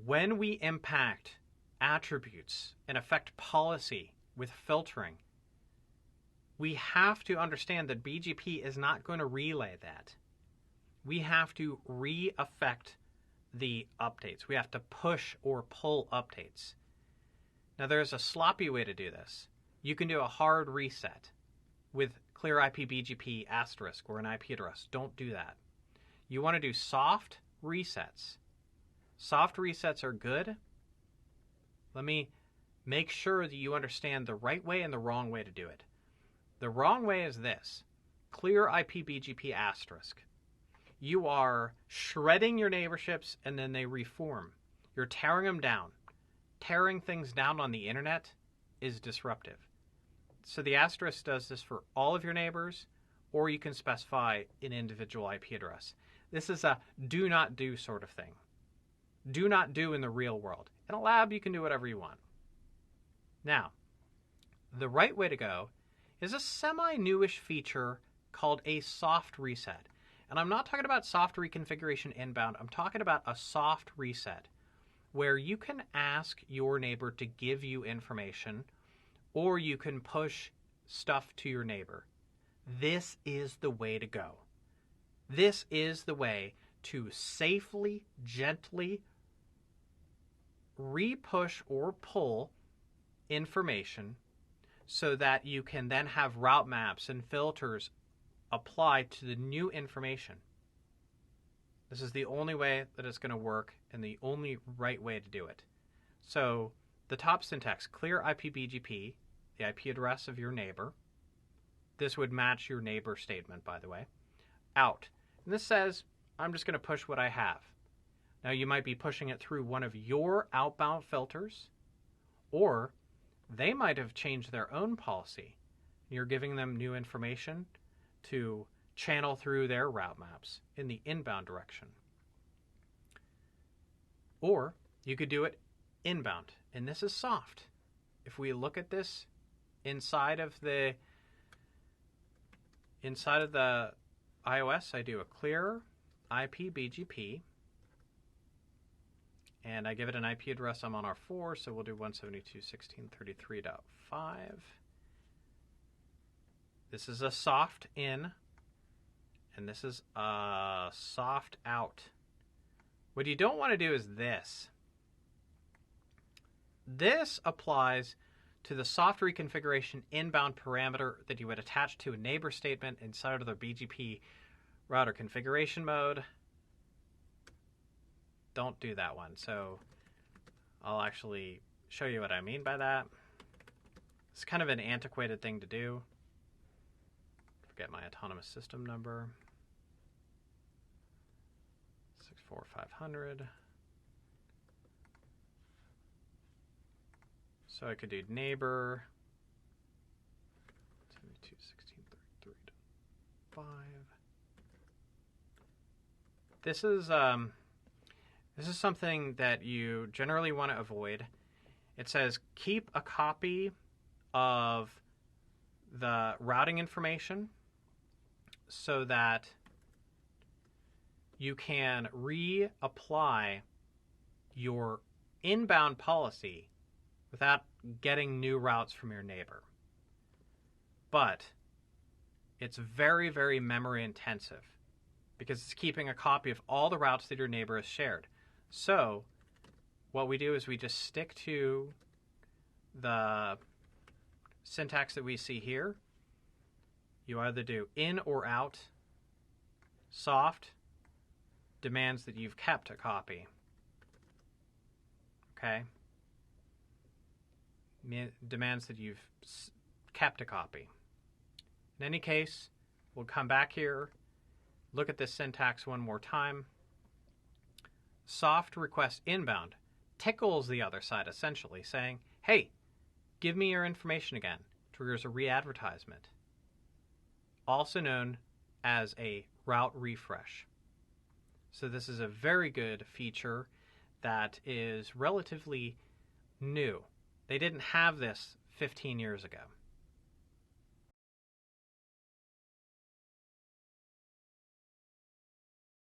when we impact attributes and affect policy with filtering, we have to understand that BGP is not going to relay that. We have to re-affect the updates. We have to push or pull updates. Now, there's a sloppy way to do this. You can do a hard reset with clear IP BGP asterisk or an IP address. Don't do that. You want to do soft resets. Soft resets are good. Let me make sure that you understand the right way and the wrong way to do it. The wrong way is this. Clear IP BGP asterisk. You are shredding your neighborships and then they reform. You're tearing them down. Tearing things down on the internet is disruptive. So the asterisk does this for all of your neighbors, or you can specify an individual IP address. This is a do not do sort of thing. Do not do in the real world. In a lab, you can do whatever you want. Now, the right way to go is a semi-newish feature called a soft reset. And I'm not talking about soft reconfiguration inbound. I'm talking about a soft reset where you can ask your neighbor to give you information, or you can push stuff to your neighbor. This is the way to go. This is the way to safely, gently re-push or pull information so that you can then have route maps and filters applied to the new information. This is the only way that it's going to work and the only right way to do it. So the top syntax, clear IP BGP, the IP address of your neighbor. This would match your neighbor statement, by the way. Out. And this says, I'm just going to push what I have. Now you might be pushing it through one of your outbound filters, or they might have changed their own policy. You're giving them new information to channel through their route maps in the inbound direction. Or you could do it inbound, and this is soft. If we look at this inside of the iOS, I do a clear IP BGP, and I give it an IP address. I'm on R4, so we'll do 172.16.33.5. This is a soft in, and this is a soft out. What you don't want to do is this. This applies to the soft reconfiguration inbound parameter that you would attach to a neighbor statement inside of the BGP router configuration mode. Don't do that one. So I'll actually show you what I mean by that. It's kind of an antiquated thing to do. Forget my autonomous system number. 64500. So I could do neighbor 72.16.33.5. This is something that you generally want to avoid. It says keep a copy of the routing information so that you can reapply your inbound policy without getting new routes from your neighbor. But it's very, very memory intensive because it's keeping a copy of all the routes that your neighbor has shared. So what we do is we just stick to the syntax that we see here. You either do in or out. Soft demands that you've kept a copy. Okay? Demands that you've kept a copy. In any case, we'll come back here, look at this syntax one more time. Soft request inbound tickles the other side, essentially, saying, hey, give me your information again. Triggers a re-advertisement, also known as a route refresh. So this is a very good feature that is relatively new. They didn't have this 15 years ago.